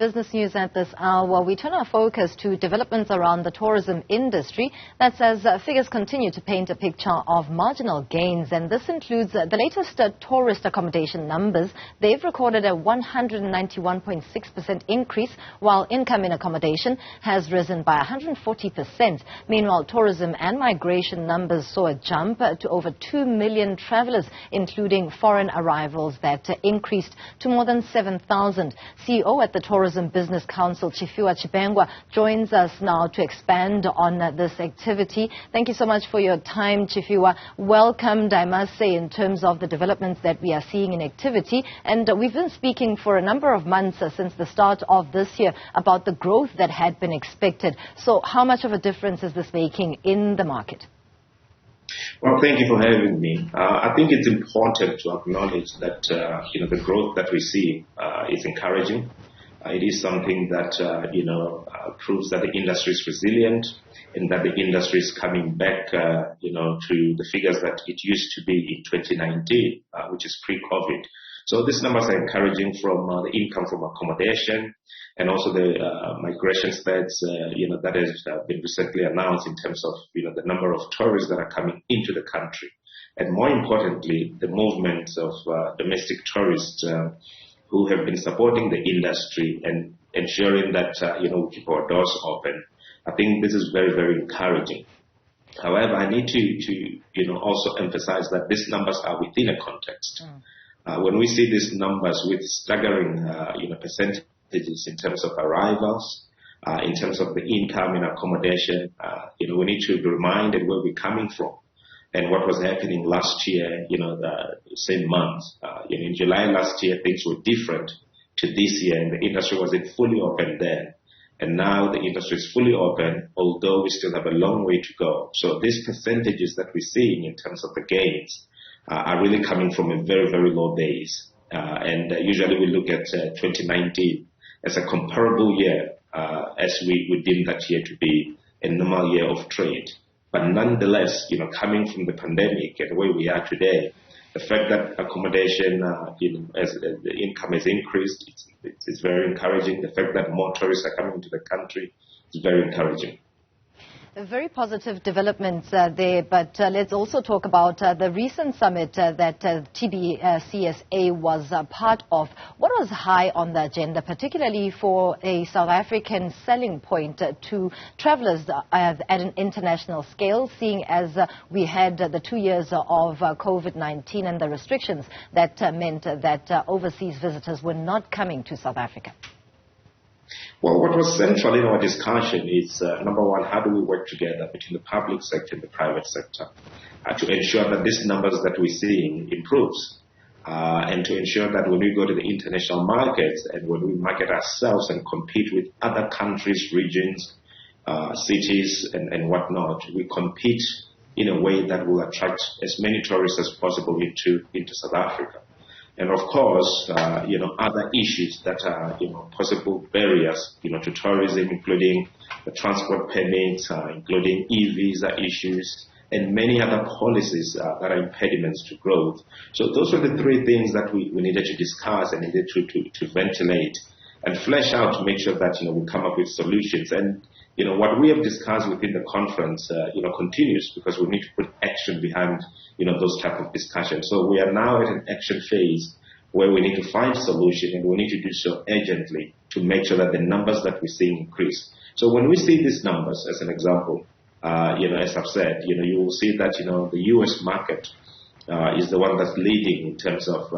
Business news at this hour. We turn our focus to developments around the tourism industry. That says figures continue to paint a picture of marginal gains, and this includes the latest tourist accommodation numbers. They've recorded a 191.6% increase, while income in accommodation has risen by 140%. Meanwhile, tourism and migration numbers saw a jump to over 2 million travelers, including foreign arrivals that increased to more than 7,000. CEO at the Tourism Business Council, Tshifhiwa Tshivhengwa, joins us now to expand on this activity. Thank you so much for your time, Tshifhiwa. Welcomed, I must say, in terms of the developments that we are seeing in activity. And we've been speaking for a number of months since the start of this year about the growth that had been expected. So how much of a difference is this making in the market? Well, thank you for having me. I think it's important to acknowledge that the growth that we see is encouraging. It is something that proves that the industry is resilient and that the industry is coming back to the figures that it used to be in 2019, which is pre-COVID. So these numbers are encouraging from the income from accommodation and also the migration stats that has been recently announced in terms of the number of tourists that are coming into the country, and more importantly, the movement of domestic tourists who have been supporting the industry and ensuring that we keep our doors open. I think this is very, very encouraging. However, I need to also emphasize that these numbers are within a context. When we see these numbers with staggering percentages in terms of arrivals, in terms of the income and accommodation, we need to be reminded where we're coming from and what was happening last year, the same month. In July last year, things were different to this year, and the industry wasn't fully open then. And now the industry is fully open, although we still have a long way to go. So these percentages that we're seeing in terms of the gains are really coming from a very, very low base. And usually we look at 2019 as a comparable year, as we deem that year to be a normal year of trade. But nonetheless, coming from the pandemic and where we are today, the fact that accommodation, as the income has increased, it's very encouraging. The fact that more tourists are coming into the country is very encouraging. Very positive developments there, but let's also talk about the recent summit that TBCSA was part of. What was high on the agenda, particularly for a South African selling point to travelers at an international scale, seeing as we had the 2 years of COVID-19 and the restrictions that meant that overseas visitors were not coming to South Africa? Well, what was central in our discussion is, number one, how do we work together between the public sector and the private sector to ensure that these numbers that we're seeing improves, and to ensure that when we go to the international markets and when we market ourselves and compete with other countries, regions, cities, and whatnot, we compete in a way that will attract as many tourists as possible into South Africa. And of course, other issues that are, possible barriers, to tourism, including the transport permits, including e-visa issues, and many other policies that are impediments to growth. So those were the three things that we needed to discuss and needed to ventilate and flesh out to make sure that, we come up with solutions. And, what we have discussed within the conference, continues, because we need to put action behind, those type of discussions. So we are now at an action phase where we need to find solution, and we need to do so urgently to make sure that the numbers that we're seeing increase. So when we see these numbers, as an example, as I've said, you will see that, the U.S. market is the one that's leading in terms of,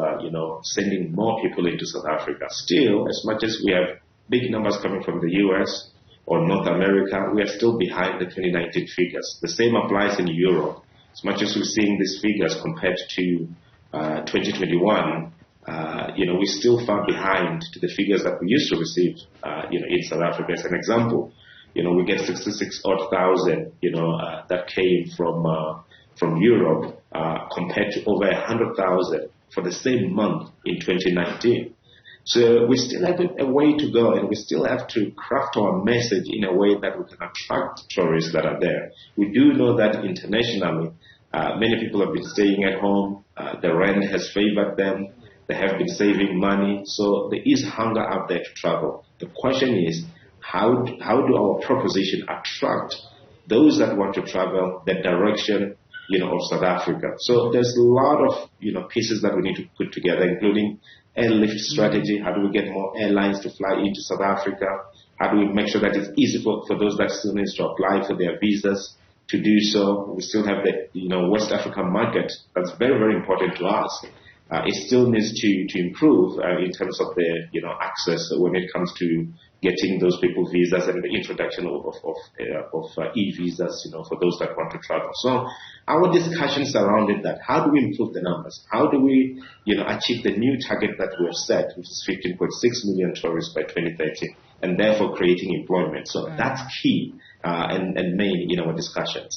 sending more people into South Africa. Still, as much as we have big numbers coming from the U.S. or North America, we are still behind the 2019 figures. The same applies in Europe. As much as we're seeing these figures compared to 2021, we're still far behind to the figures that we used to receive, in South Africa. As an example, we get 66,000, that came from Europe, compared to over 100,000 for the same month in 2019. So we still have a way to go, and we still have to craft our message in a way that we can attract tourists that are there. We do know that internationally, many people have been staying at home. The rent has favored them. They have been saving money. So there is hunger out there to travel. The question is, how do our proposition attract those that want to travel the direction, of South Africa? So there's a lot of, pieces that we need to put together, including airlift strategy. How do we get more airlines to fly into South Africa? How do we make sure that it's easy for those that still need to apply for their visas to do so? We still have the, West African market. That's very, very important to us. It still needs to improve in terms of the, access when it comes to getting those people visas and the introduction of e-visas, for those that want to travel. So our discussions surrounded that. How do we improve the numbers? How do we, achieve the new target that we have set, which is 15.6 million tourists by 2030, and therefore creating employment? So that's key and main in our discussions.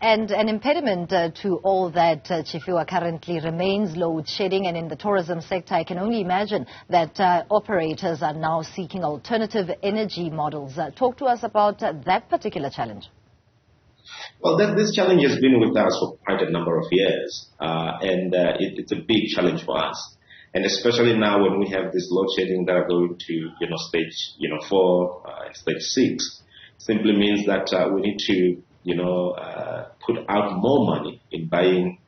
And an impediment to all that, Tshifhiwa, currently remains load shedding. And in the tourism sector, I can only imagine that operators are now seeking alternative energy models. Talk to us about that particular challenge. Well, this challenge has been with us for quite a number of years, and it's a big challenge for us. And especially now when we have this load shedding that are going to, stage, 4 and stage 6, simply means that we need to put out more money in buying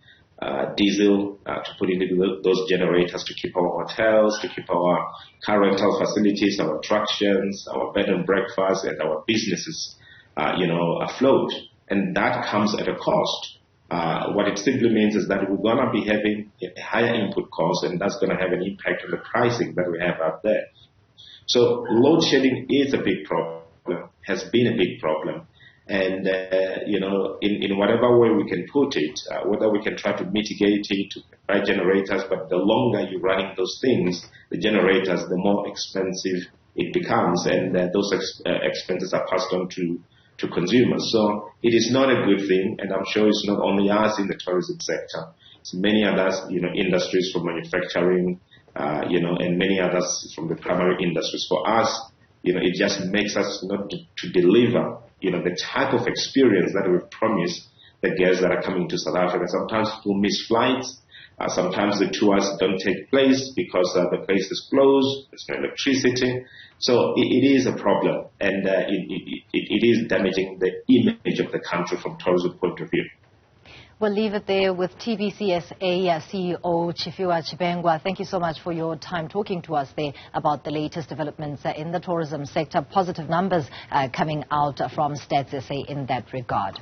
diesel to put into those generators to keep our hotels, to keep our car rental facilities, our attractions, our bed and breakfast, and our businesses, afloat. And that comes at a cost. What it simply means is that we're going to be having a higher input cost, and that's going to have an impact on the pricing that we have out there. So load shedding is a big problem, has been a big problem. And, in whatever way we can put it, whether we can try to mitigate it, to buy generators, but the longer you're running those things, the generators, the more expensive it becomes, and those expenses are passed on to consumers. So it is not a good thing, and I'm sure it's not only us in the tourism sector. It's many others, industries from manufacturing, and many others from the primary industries. For us, it just makes us not to deliver the type of experience that we've promised the guests that are coming to South Africa. Sometimes people miss flights. Sometimes the tours don't take place because the place is closed. There's no electricity. So it is a problem, and it is damaging the image of the country from tourism point of view. We'll leave it there with TVCSA CEO Tshifhiwa Tshivhengwa. Thank you so much for your time talking to us there about the latest developments in the tourism sector. Positive numbers coming out from Stats SA in that regard.